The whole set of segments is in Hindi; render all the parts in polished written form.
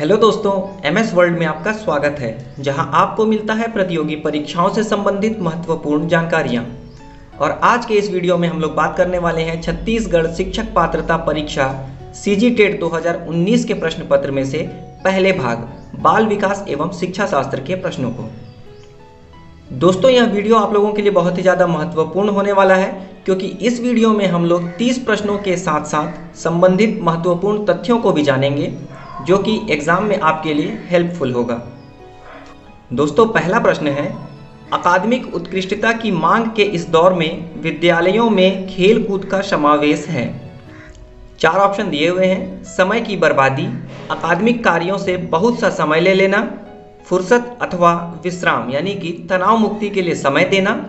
हेलो दोस्तों, MS वर्ल्ड में आपका स्वागत है, जहां आपको मिलता है प्रतियोगी परीक्षाओं से संबंधित महत्वपूर्ण जानकारियां। और आज के इस वीडियो में हम लोग बात करने वाले हैं छत्तीसगढ़ शिक्षक पात्रता परीक्षा CG टेट 2019 के प्रश्न पत्र में से पहले भाग बाल विकास एवं शिक्षा शास्त्र के प्रश्नों को। दोस्तों, यह वीडियो आप लोगों के लिए बहुत ही ज़्यादा महत्वपूर्ण होने वाला है, क्योंकि इस वीडियो में हम लोग 30 प्रश्नों के साथ साथ संबंधित महत्वपूर्ण तथ्यों को भी जानेंगे, जो कि एग्जाम में आपके लिए हेल्पफुल होगा। दोस्तों, पहला प्रश्न है, अकादमिक उत्कृष्टता की मांग के इस दौर में विद्यालयों में खेल कूद का समावेश है। 4 ऑप्शन दिए हुए हैं। समय की बर्बादी, अकादमिक कार्यों से बहुत सा समय ले लेना, फुर्सत अथवा विश्राम यानी कि तनाव मुक्ति के लिए समय देना,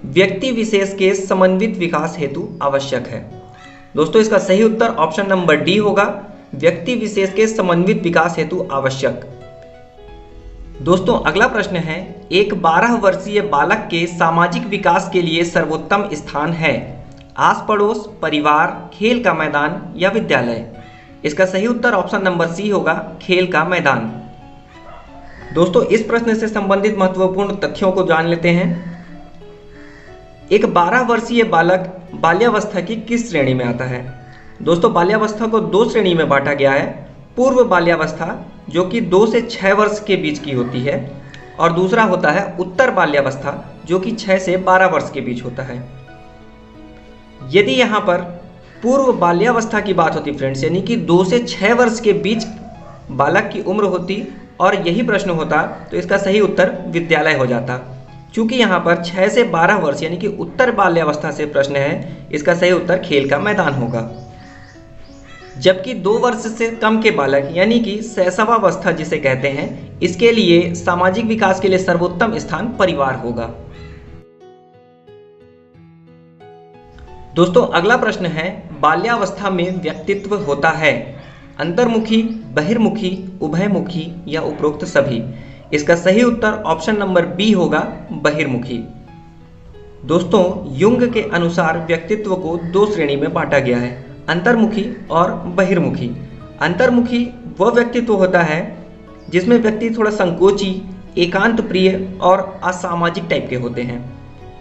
व्यक्ति विशेष के समन्वित विकास हेतु आवश्यक है। दोस्तों, इसका सही उत्तर ऑप्शन नंबर डी होगा, व्यक्ति विशेष के समन्वित विकास हेतु आवश्यक। दोस्तों, अगला प्रश्न है, एक 12 वर्षीय बालक के सामाजिक विकास के लिए सर्वोत्तम स्थान है आस पड़ोस, परिवार, खेल का मैदान या विद्यालय। इसका सही उत्तर ऑप्शन नंबर सी होगा, खेल का मैदान। दोस्तों, इस प्रश्न से संबंधित महत्वपूर्ण तथ्यों को जान लेते हैं। एक 12 वर्षीय बालक बाल्यावस्था की किस श्रेणी में आता है? दोस्तों, बाल्यावस्था को 2 श्रेणी में बांटा गया है। पूर्व बाल्यावस्था, जो कि 2 से 6 वर्ष के बीच की होती है, और दूसरा होता है उत्तर बाल्यावस्था, जो कि 6 से 12 वर्ष के बीच होता है। यदि यहाँ पर पूर्व बाल्यावस्था की बात होती फ्रेंड्स, यानी कि 2 से 6 वर्ष के बीच बालक की उम्र होती और यही प्रश्न होता, तो इसका सही उत्तर विद्यालय हो जाता। चूंकि यहाँ पर 6 से 12 वर्ष यानी कि उत्तर बाल्यावस्था से प्रश्न है, इसका सही उत्तर खेल का मैदान होगा। जबकि 2 वर्ष से कम के बालक यानी कि शैशवावस्था जिसे कहते हैं, इसके लिए सामाजिक विकास के लिए सर्वोत्तम स्थान परिवार होगा। दोस्तों, अगला प्रश्न है, बाल्यावस्था में व्यक्तित्व होता है अंतर्मुखी, बहिर्मुखी, उभयमुखी या उपरोक्त सभी। इसका सही उत्तर ऑप्शन नंबर बी होगा, बहिर्मुखी। दोस्तों, युंग के अनुसार व्यक्तित्व को 2 श्रेणी में बांटा गया है, अंतर्मुखी और बहिर्मुखी। अंतर्मुखी वह व्यक्तित्व होता है जिसमें व्यक्ति थोड़ा संकोची, एकांत प्रिय और असामाजिक टाइप के होते हैं,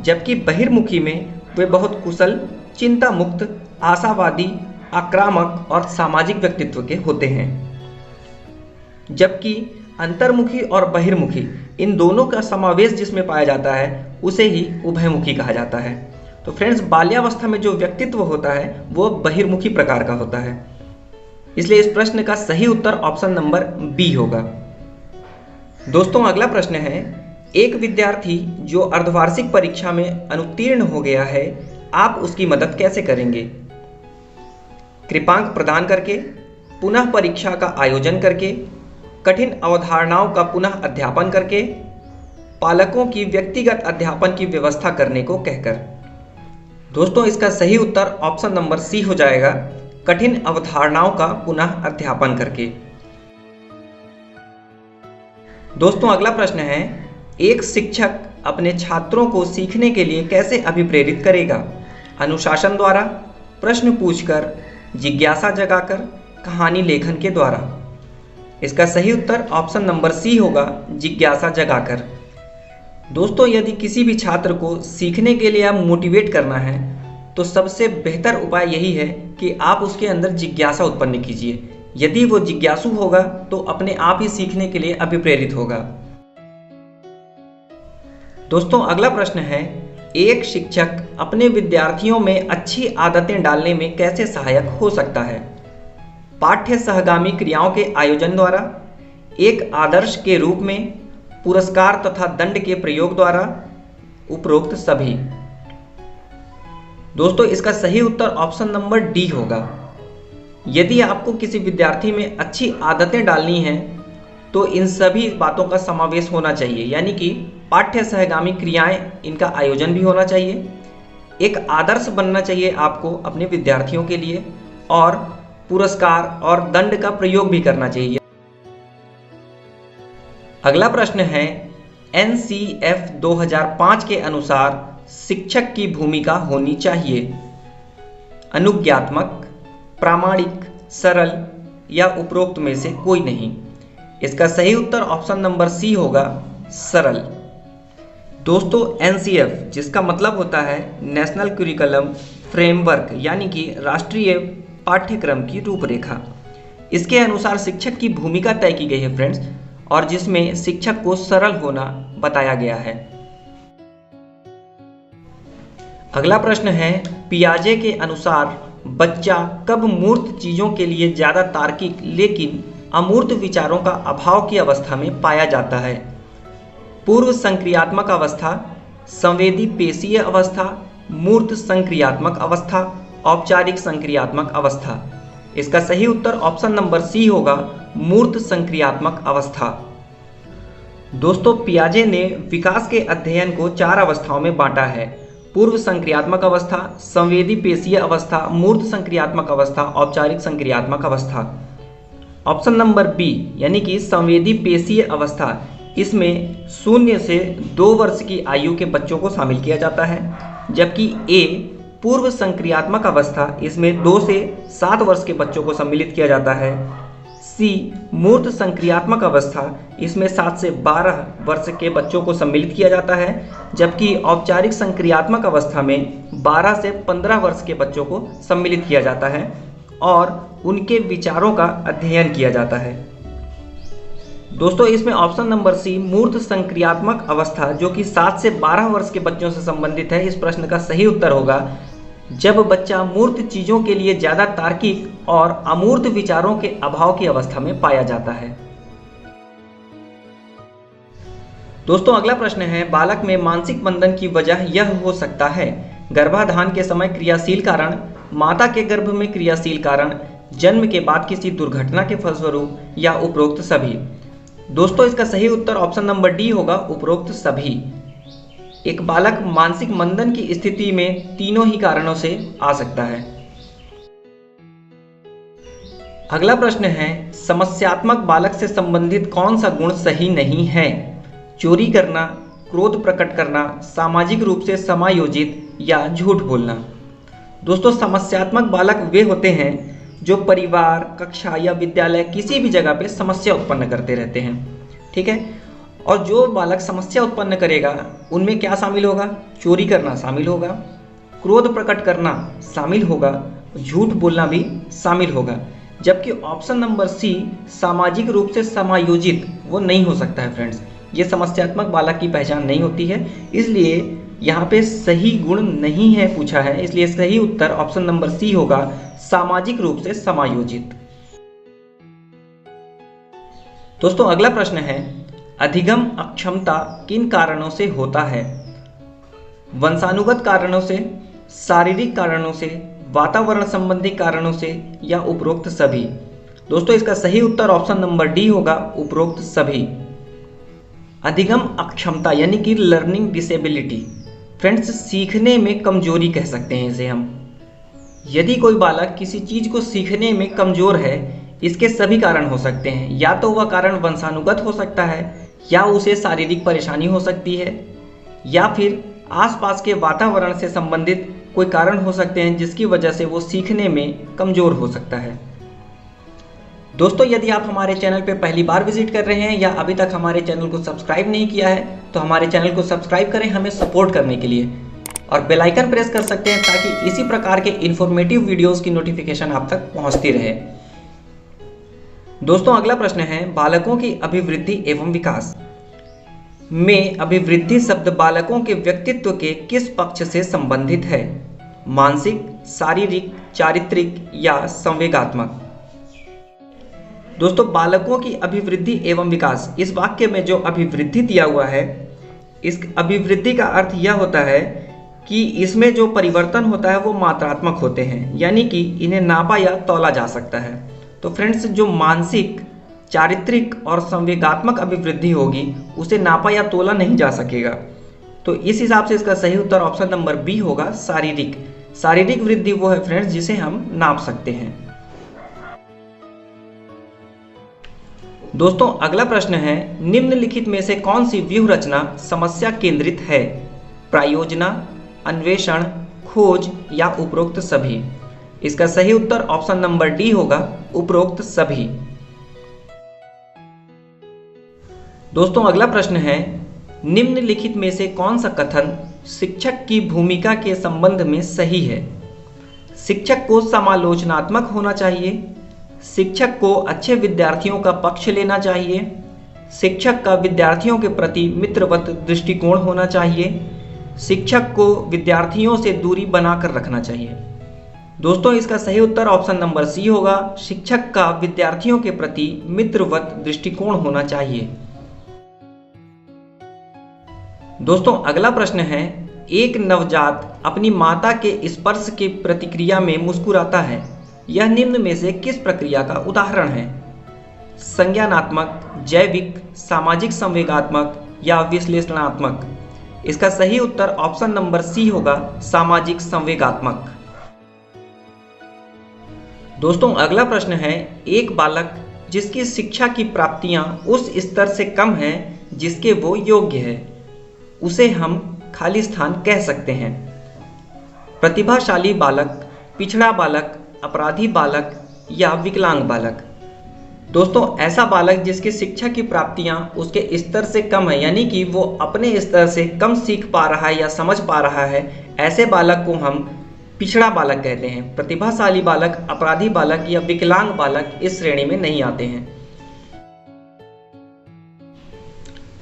जबकि बहिर्मुखी में वे बहुत कुशल, चिंता मुक्त, आशावादी, आक्रामक और सामाजिक व्यक्तित्व के होते हैं। जबकि अंतर्मुखी और बहिर्मुखी इन दोनों का समावेश जिसमें पाया जाता है, उसे ही उभयमुखी कहा जाता है। तो फ्रेंड्स, बाल्यावस्था में जो व्यक्तित्व होता है वो बहिर्मुखी प्रकार का होता है, इसलिए इस प्रश्न का सही उत्तर ऑप्शन नंबर बी होगा। दोस्तों, अगला प्रश्न है, एक विद्यार्थी जो अर्धवार्षिक परीक्षा में अनुत्तीर्ण हो गया है, आप उसकी मदद कैसे करेंगे? कृपांक प्रदान करके, पुनः परीक्षा का आयोजन करके, कठिन अवधारणाओं का पुनः अध्यापन करके, पालकों की व्यक्तिगत अध्यापन की व्यवस्था करने को कहकर। दोस्तों, इसका सही उत्तर ऑप्शन नंबर सी हो जाएगा, कठिन अवधारणाओं का पुनः अध्यापन करके। दोस्तों, अगला प्रश्न है, एक शिक्षक अपने छात्रों को सीखने के लिए कैसे अभिप्रेरित करेगा? अनुशासन द्वारा, प्रश्न पूछकर, जिज्ञासा जगाकर, कहानी लेखन के द्वारा। इसका सही उत्तर ऑप्शन नंबर सी होगा, जिज्ञासा जगाकर। दोस्तों, यदि किसी भी छात्र को सीखने के लिए आप मोटिवेट करना है, तो सबसे बेहतर उपाय यही है कि आप उसके अंदर जिज्ञासा उत्पन्न कीजिए। यदि वो जिज्ञासु होगा तो अपने आप ही सीखने के लिए अभिप्रेरित होगा। दोस्तों, अगला प्रश्न है, एक शिक्षक अपने विद्यार्थियों में अच्छी आदतें डालने में कैसे सहायक हो सकता है? पाठ्य सहगामी क्रियाओं के आयोजन द्वारा, एक आदर्श के रूप में, पुरस्कार तथा दंड के प्रयोग द्वारा, उपरोक्त सभी। दोस्तों, इसका सही उत्तर ऑप्शन नंबर डी होगा। यदि आपको किसी विद्यार्थी में अच्छी आदतें डालनी हैं, तो इन सभी बातों का समावेश होना चाहिए, यानी कि पाठ्य सहगामी क्रियाएं, इनका आयोजन भी होना चाहिए, एक आदर्श बनना चाहिए आपको अपने विद्यार्थियों के लिए, और पुरस्कार और दंड का प्रयोग भी करना चाहिए। अगला प्रश्न है, NCF 2005 के अनुसार शिक्षक की भूमिका होनी चाहिए अनुज्ञात्मक, प्रामाणिक, सरल या उपरोक्त में से कोई नहीं। इसका सही उत्तर ऑप्शन नंबर सी होगा, सरल। दोस्तों एनसीएफ, जिसका मतलब होता है नेशनल करिकुलम फ्रेमवर्क, यानी कि राष्ट्रीय पाठ्यक्रम की रूपरेखा, इसके अनुसार शिक्षक की भूमिका तय की गई है फ्रेंड्स, और जिसमें शिक्षक को सरल होना बताया गया है। अगला प्रश्न है, पियाजे के अनुसार बच्चा कब मूर्त चीजों के लिए ज्यादा तार्किक लेकिन अमूर्त विचारों का अभाव की अवस्था में पाया जाता है? पूर्व संक्रियात्मक अवस्था, संवेदी पेशीय अवस्था, मूर्त संक्रियात्मक अवस्था, औपचारिक संक्रियात्मक अवस्था। इसका सही उत्तर ऑप्शन नंबर सी होगा, मूर्त संक्रियात्मक अवस्था। दोस्तों पियाजे ने विकास के अध्ययन को 4 अवस्थाओं में बांटा है: पूर्व संक्रियात्मक अवस्था, संवेदी पेशीय अवस्था, मूर्त संक्रियात्मक अवस्था, औपचारिक संक्रियात्मक अवस्था। ऑप्शन नंबर बी यानी कि संवेदी पेशीय अवस्था, इसमें 0 से 2 वर्ष की आयु के बच्चों को शामिल किया जाता है, जबकि ए पूर्व संक्रियात्मक अवस्था, इसमें 2 से 7 वर्ष के बच्चों को सम्मिलित किया जाता है। सी मूर्त संक्रियात्मक अवस्था, इसमें 7 से 12 वर्ष के बच्चों को सम्मिलित किया जाता है, जबकि औपचारिक संक्रियात्मक अवस्था में 12 से 15 वर्ष के बच्चों को सम्मिलित किया जाता है और उनके विचारों का अध्ययन किया जाता है। दोस्तों इसमें ऑप्शन नंबर सी मूर्त संक्रियात्मक अवस्था, जो कि 7 से 12 वर्ष के बच्चों से संबंधित है, इस प्रश्न का सही उत्तर होगा जब बच्चा मूर्त चीजों के लिए ज्यादा तार्किक और अमूर्त विचारों के अभाव की अवस्था में पाया जाता है। दोस्तों अगला प्रश्न है, बालक में मानसिक बंधन की वजह यह हो सकता है: गर्भाधान के समय क्रियाशील कारण, माता के गर्भ में क्रियाशील कारण, जन्म के बाद किसी दुर्घटना के फलस्वरूप, या उपरोक्त सभी। दोस्तों इसका सही उत्तर ऑप्शन नंबर डी होगा, उपरोक्त सभी। एक बालक मानसिक मंदन की स्थिति में तीनों ही कारणों से आ सकता है। अगला प्रश्न है, समस्यात्मक बालक से संबंधित कौन सा गुण सही नहीं है? चोरी करना, क्रोध प्रकट करना, सामाजिक रूप से समायोजित, या झूठ बोलना। दोस्तों समस्यात्मक बालक वे होते हैं जो परिवार, कक्षा या विद्यालय किसी भी जगह पे समस्या उत्पन्न करते रहते हैं, ठीक है। और जो बालक समस्या उत्पन्न करेगा उनमें क्या शामिल होगा? चोरी करना शामिल होगा, क्रोध प्रकट करना शामिल होगा, झूठ बोलना भी शामिल होगा। जबकि ऑप्शन नंबर सी सामाजिक रूप से समायोजित वो नहीं हो सकता है फ्रेंड्स, ये समस्यात्मक बालक की पहचान नहीं होती है, इसलिए यहाँ पे सही गुण नहीं है पूछा है, इसलिए सही उत्तर ऑप्शन नंबर सी होगा, सामाजिक रूप से समायोजित। दोस्तों अगला प्रश्न है, अधिगम अक्षमता किन कारणों से होता है? वंशानुगत कारणों से, शारीरिक कारणों से, वातावरण संबंधी कारणों से, या उपरोक्त सभी। दोस्तों इसका सही उत्तर ऑप्शन नंबर डी होगा, उपरोक्त सभी। अधिगम अक्षमता यानी कि लर्निंग डिसेबिलिटी, फ्रेंड्स सीखने में कमजोरी कह सकते हैं इसे हम। यदि कोई बालक किसी चीज को सीखने में कमजोर है, इसके सभी कारण हो सकते हैं, या तो वह कारण वंशानुगत हो सकता है, या उसे शारीरिक परेशानी हो सकती है, या फिर आसपास के वातावरण से संबंधित कोई कारण हो सकते हैं जिसकी वजह से वो सीखने में कमजोर हो सकता है। दोस्तों यदि आप हमारे चैनल पर पहली बार विजिट कर रहे हैं या अभी तक हमारे चैनल को सब्सक्राइब नहीं किया है तो हमारे चैनल को सब्सक्राइब करें हमें सपोर्ट करने के लिए, और बेल आइकन प्रेस कर सकते हैं ताकि इसी प्रकार के इन्फॉर्मेटिव वीडियोस की नोटिफिकेशन आप तक पहुंचती रहे। दोस्तों अगला प्रश्न है, बालकों की अभिवृद्धि एवं विकास में अभिवृद्धि शब्द बालकों के व्यक्तित्व के किस पक्ष से संबंधित है? मानसिक, शारीरिक, चारित्रिक, या संवेगात्मक। दोस्तों बालकों की अभिवृद्धि एवं विकास, इस वाक्य में जो अभिवृद्धि दिया हुआ है, इस अभिवृद्धि का अर्थ यह होता है कि इसमें जो परिवर्तन होता है वो मात्रात्मक होते हैं, यानी कि इन्हें नापा या तौला जा सकता है। तो फ्रेंड्स जो मानसिक, चारित्रिक और संवेगात्मक अभिवृद्धि होगी उसे नापा या तोला नहीं जा सकेगा। तो इस हिसाब से इसका सही उत्तर ऑप्शन नंबर बी होगा, शारीरिक। शारीरिक वृद्धि वो है फ्रेंड्स जिसे हम नाप सकते हैं। दोस्तों अगला प्रश्न है, निम्नलिखित में से कौन सी व्यूह रचना समस्या केंद्रित है? प्रायोजना, अन्वेषण, खोज, या उपरोक्त सभी। इसका सही उत्तर ऑप्शन नंबर डी होगा, उपरोक्त सभी। दोस्तों अगला प्रश्न है, निम्नलिखित में से कौन सा कथन शिक्षक की भूमिका के संबंध में सही है? शिक्षक को समालोचनात्मक होना चाहिए, शिक्षक को अच्छे विद्यार्थियों का पक्ष लेना चाहिए, शिक्षक का विद्यार्थियों के प्रति मित्रवत दृष्टिकोण होना चाहिए, शिक्षक को विद्यार्थियों से दूरी बनाकर रखना चाहिए। दोस्तों इसका सही उत्तर ऑप्शन नंबर सी होगा, शिक्षक का विद्यार्थियों के प्रति मित्रवत दृष्टिकोण होना चाहिए। दोस्तों अगला प्रश्न है, एक नवजात अपनी माता के स्पर्श की प्रतिक्रिया में मुस्कुराता है, यह निम्न में से किस प्रक्रिया का उदाहरण है? संज्ञानात्मक, जैविक, सामाजिक संवेगात्मक या विश्लेषणात्मक? इसका सही उत्तर ऑप्शन नंबर सी होगा, सामाजिक संवेगात्मक। दोस्तों अगला प्रश्न है, एक बालक जिसकी शिक्षा की प्राप्तियां उस स्तर से कम है जिसके वो योग्य है, उसे हम खाली स्थान कह सकते हैं। प्रतिभाशाली बालक, पिछड़ा बालक, अपराधी बालक या विकलांग बालक? दोस्तों ऐसा बालक जिसकी शिक्षा की प्राप्तियां उसके स्तर से कम है, यानी कि वो अपने स्तर से कम सीख पा रहा है या समझ पा रहा है, ऐसे बालक को हम पिछड़ा बालक कहते हैं। प्रतिभाशाली बालक, अपराधी बालक या विकलांग बालक इस श्रेणी में नहीं आते हैं।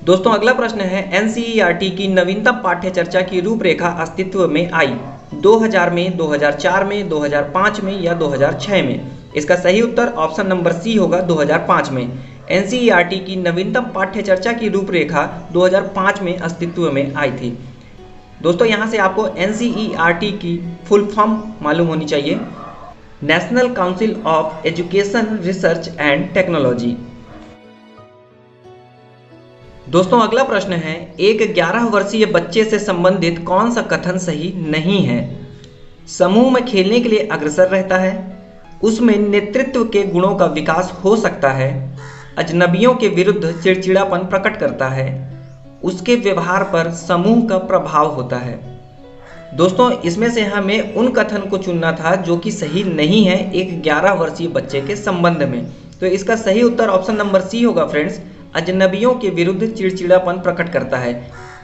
दोस्तों अगला प्रश्न है, एनसीईआरटी की नवीनतम पाठ्य चर्चा की रूपरेखा अस्तित्व में आई 2000 में, 2004 में, 2005 में या 2006 में? इसका सही उत्तर ऑप्शन नंबर सी होगा, 2005 में। एनसीईआरटी की नवीनतम पाठ्य चर्चा की रूपरेखा 2005 में अस्तित्व में आई थी। दोस्तों यहाँ से आपको एनसीईआरटी की फुल फॉर्म मालूम होनी चाहिए, national council of education research and technology. दोस्तों अगला प्रश्न है, एक 11 वर्षीय बच्चे से संबंधित कौन सा कथन सही नहीं है? समूह में खेलने के लिए अग्रसर रहता है, उसमें नेतृत्व के गुणों का विकास हो सकता है, अजनबियों के विरुद्ध चिड़चिड़ापन प्रकट करता है, उसके व्यवहार पर समूह का प्रभाव होता है। दोस्तों इसमें से हमें उन कथन को चुनना था जो कि सही नहीं है एक 11 वर्षीय बच्चे के संबंध में। तो इसका सही उत्तर ऑप्शन नंबर सी होगा फ्रेंड्स, अजनबियों के विरुद्ध चिड़चिड़ापन प्रकट करता है।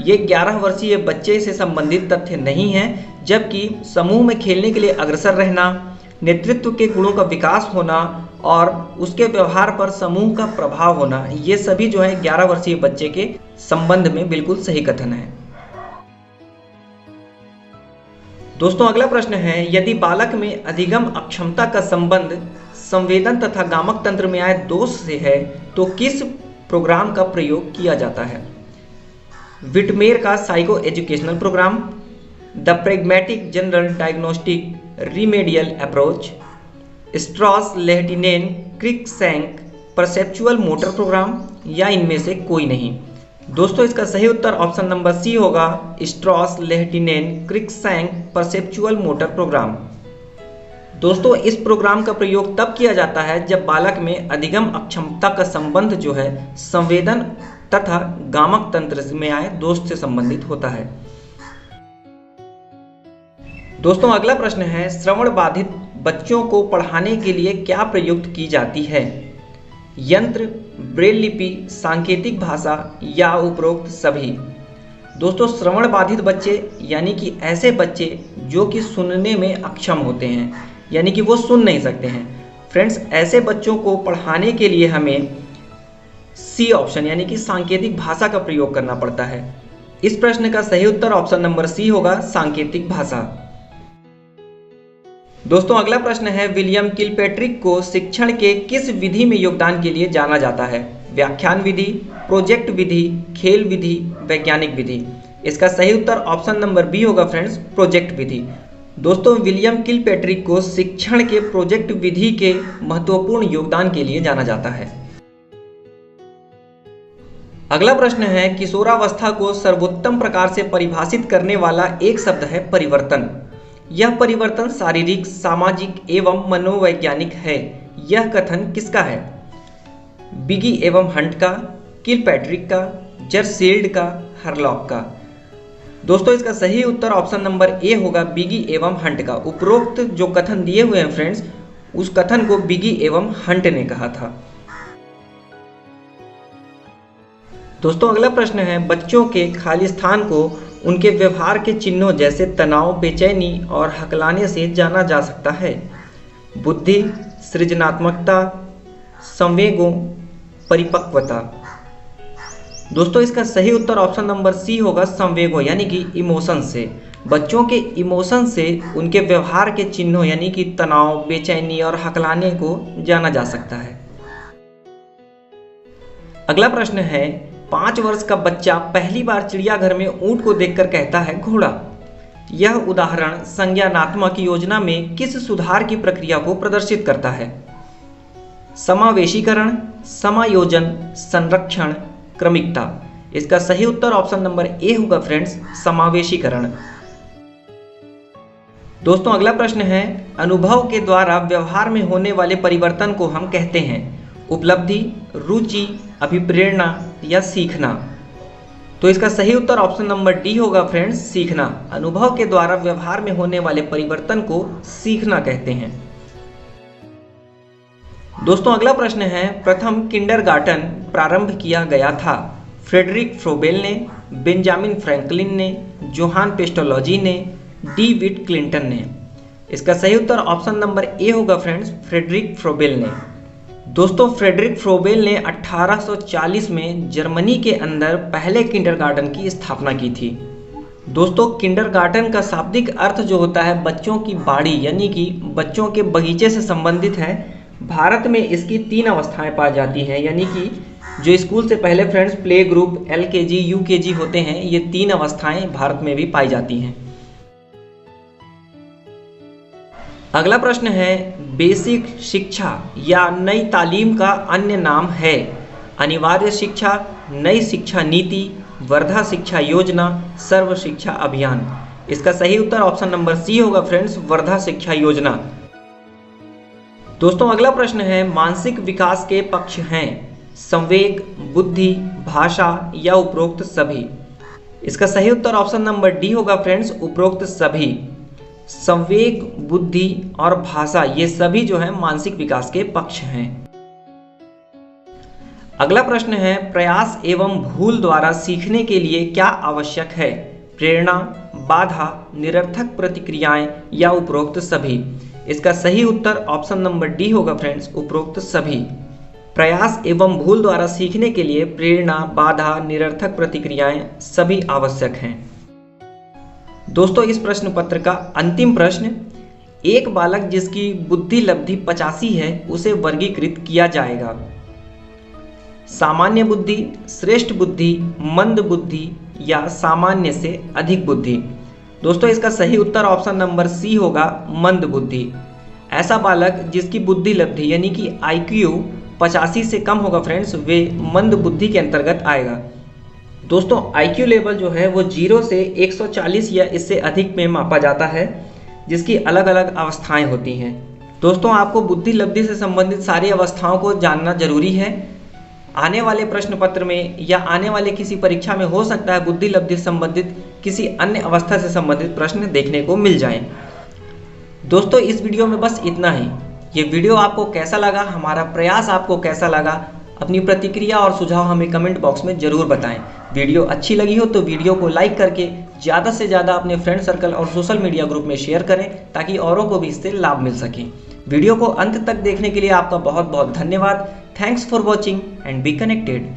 ये 11 वर्षीय बच्चे से संबंधित तथ्य नहीं है, जबकि समूह में खेलने के लिए अग्रसर रहना, नेतृत्व के गुणों का विकास होना और उसके व्यवहार पर समूह का प्रभाव होना, ये सभी जो है 11 वर्षीय बच्चे के संबंध में बिल्कुल सही कथन है। दोस्तों अगला प्रश्न है, यदि बालक में अधिगम अक्षमता का संबंध संवेदन तथा गामक तंत्र में आए दोष से है तो किस प्रोग्राम का प्रयोग किया जाता है? विटमेर का psycho educational programme, the pragmatic general diagnostic remedial approach, Strauss Lehtinen Cruickshank perceptual motor programme या इनमें से कोई नहीं? दोस्तों इसका सही उत्तर ऑप्शन नंबर सी होगा, straws Lehtinen Cruickshank perceptual motor programme. दोस्तों इस प्रोग्राम का प्रयोग तब किया जाता है जब बालक में अधिगम अक्षमता का संबंध जो है संवेदन तथा गामक तंत्र में आए दोष से संबंधित होता है। दोस्तों अगला प्रश्न है, श्रवण बाधित बच्चों को पढ़ाने के लिए क्या प्रयुक्त की जाती है? यंत्र, ब्रेल लिपि, सांकेतिक भाषा या उपरोक्त सभी? दोस्तों श्रवण बाधित बच्चे यानी कि ऐसे बच्चे जो कि सुनने में अक्षम होते हैं, यानी कि वो सुन नहीं सकते हैं। फ्रेंड्स ऐसे बच्चों को पढ़ाने के लिए हमें सी ऑप्शन यानी कि सांकेतिक भाषा का प्रयोग करना पड़ता है। इस प्रश्न का सही उत्तर ऑप्शन नंबर सी होगा, सांकेतिक भाषा। दोस्तों अगला प्रश्न है, विलियम किलपैट्रिक को शिक्षण के किस विधि में योगदान के लिए जाना जाता है? व्याख्यान विधि, प्रोजेक्ट विधि, खेल विधि, वैज्ञानिक विधि? इसका सही उत्तर ऑप्शन नंबर बी होगा फ्रेंड्स, प्रोजेक्ट विधि। दोस्तों विलियम किलपैट्रिक को शिक्षण के प्रोजेक्ट विधि के महत्वपूर्ण योगदान के लिए जाना जाता है। अगला प्रश्न है, किशोरावस्था को सर्वोत्तम प्रकार से परिभाषित करने वाला एक शब्द है परिवर्तन। यह परिवर्तन शारीरिक, सामाजिक एवं मनोवैज्ञानिक है। यह कथन किसका है? बिगी एवं हंट का, किलपैट्रिक का, जरसील्ड का, हरलॉक का? दोस्तों इसका सही उत्तर ऑप्शन नंबर ए होगा, बिगी एवं हंट का। उपरोक्त जो कथन दिए हुए हैं फ्रेंड्स, उस कथन को बिगी एवं हंट ने कहा था। दोस्तों अगला प्रश्न है, बच्चों के खाली स्थान को उनके व्यवहार के चिन्हों जैसे तनाव, बेचैनी और हकलाने से जाना जा सकता है। बुद्धि, सृजनात्मकता, संवेगों, परिपक्वता। दोस्तों इसका सही उत्तर ऑप्शन नंबर सी होगा, संवेगों यानी कि इमोशन से। बच्चों के इमोशन से उनके व्यवहार के चिन्हों यानी कि तनाव, बेचैनी और हकलाने को जाना जा सकता है। अगला प्रश्न है, 5 वर्ष का बच्चा पहली बार चिड़ियाघर में ऊंट को देखकर कहता है घोड़ा। यह उदाहरण संज्ञानात्मक योजना में किस सुधार की प्रक्रिया को प्रदर्शित करता है? समावेशीकरण, समायोजन, संरक्षण, क्रमिकता। इसका सही उत्तर ऑप्शन नंबर ए होगा फ्रेंड्स, समावेशीकरण। दोस्तों अगला प्रश्न है, अनुभव के द्वारा व्यवहार में होने वाले परिवर्तन को हम कहते हैं उपलब्धि, रुचि, अभिप्रेरणा या सीखना। तो इसका सही उत्तर ऑप्शन नंबर डी होगा फ्रेंड्स, सीखना। अनुभव के द्वारा व्यवहार में होने वाले परिवर्तन को सीखना कहते हैं। दोस्तों अगला प्रश्न है, प्रथम किंडरगार्टन प्रारंभ किया गया था? फ्रेडरिक फ्रोबेल ने, बेंजामिन फ्रैंकलिन ने, जोहान पेस्टोलॉजी ने, डेविड क्लिंटन ने। इसका सही उत्तर ऑप्शन नंबर ए होगा फ्रेंड्स, फ्रेडरिक फ्रोबेल ने। दोस्तों फ्रेडरिक फ्रोबेल ने 1840 में जर्मनी के अंदर पहले किंडरगार्टन की स्थापना की थी। दोस्तों किंडरगार्टन का शाब्दिक अर्थ जो होता है बच्चों की बाड़ी यानी कि बच्चों के बगीचे से संबंधित है। भारत में इसकी 3 अवस्थाएं पाई जाती हैं, यानी कि जो स्कूल से पहले friends play group, LKG, UKG होते हैं, ये 3 अवस्थाएं भारत में भी पाई जाती हैं। अगला प्रश्न है, बेसिक शिक्षा या नई तालीम का अन्य नाम है? अनिवार्य शिक्षा, नई शिक्षा नीति, वर्धा शिक्षा योजना, सर्व शिक्षा अभियान। इसका सही उत्तर ऑप्शन नंबर सी होगा फ्रेंड्स, वर्धा शिक्षा योजना। दोस्तों अगला प्रश्न है, मानसिक विकास के पक्ष हैं संवेग, बुद्धि, भाषा या उपरोक्त सभी। इसका सही उत्तर ऑप्शन नंबर डी होगा फ्रेंड्स, उपरोक्त सभी। संवेग, बुद्धि और भाषा ये सभी जो है मानसिक विकास के पक्ष हैं। अगला प्रश्न है, प्रयास एवं भूल द्वारा सीखने के लिए क्या आवश्यक है? प्रेरणा, बाधा, निरर्थक प्रतिक्रियाएं या उपरोक्त सभी। इसका सही उत्तर ऑप्शन नंबर डी होगा फ्रेंड्स, उपरोक्त सभी। प्रयास एवं भूल द्वारा सीखने के लिए प्रेरणा, बाधा, निरर्थक प्रतिक्रियाएं सभी आवश्यक हैं। दोस्तों इस प्रश्न पत्र का अंतिम प्रश्न, एक बालक जिसकी बुद्धि लब्धि 85 है उसे वर्गीकृत किया जाएगा? सामान्य बुद्धि, श्रेष्ठ बुद्धि, मंद बुद्धि या सामान्य से अधिक बुद्धि। दोस्तों इसका सही उत्तर ऑप्शन नंबर सी होगा, मंद बुद्धि। ऐसा बालक जिसकी बुद्धि लब्धि यानी कि IQ 85 से कम होगा फ्रेंड्स, वे मंद बुद्धि के अंतर्गत आएगा। दोस्तों IQ लेवल जो है वो 0 से 140 या इससे अधिक में मापा जाता है, जिसकी अलग अलग अवस्थाएं होती हैं। दोस्तों आपको बुद्धि लब्धि से संबंधित सारी अवस्थाओं को जानना जरूरी है। आने वाले प्रश्न पत्र में या आने वाले किसी परीक्षा में हो सकता है बुद्धि लब्धि से संबंधित किसी अन्य अवस्था से संबंधित प्रश्न देखने को मिल जाएं। दोस्तों इस वीडियो में बस इतना ही। ये वीडियो आपको कैसा लगा, हमारा प्रयास आपको कैसा लगा, अपनी प्रतिक्रिया और सुझाव हमें कमेंट बॉक्स में जरूर बताएं। वीडियो अच्छी लगी हो तो वीडियो को लाइक करके ज़्यादा से ज़्यादा अपने फ्रेंड सर्कल और सोशल मीडिया ग्रुप में शेयर करें ताकि औरों को भी इससे लाभ मिल सके। वीडियो को अंत तक देखने के लिए आपका बहुत बहुत धन्यवाद। Thanks for watching and be connected.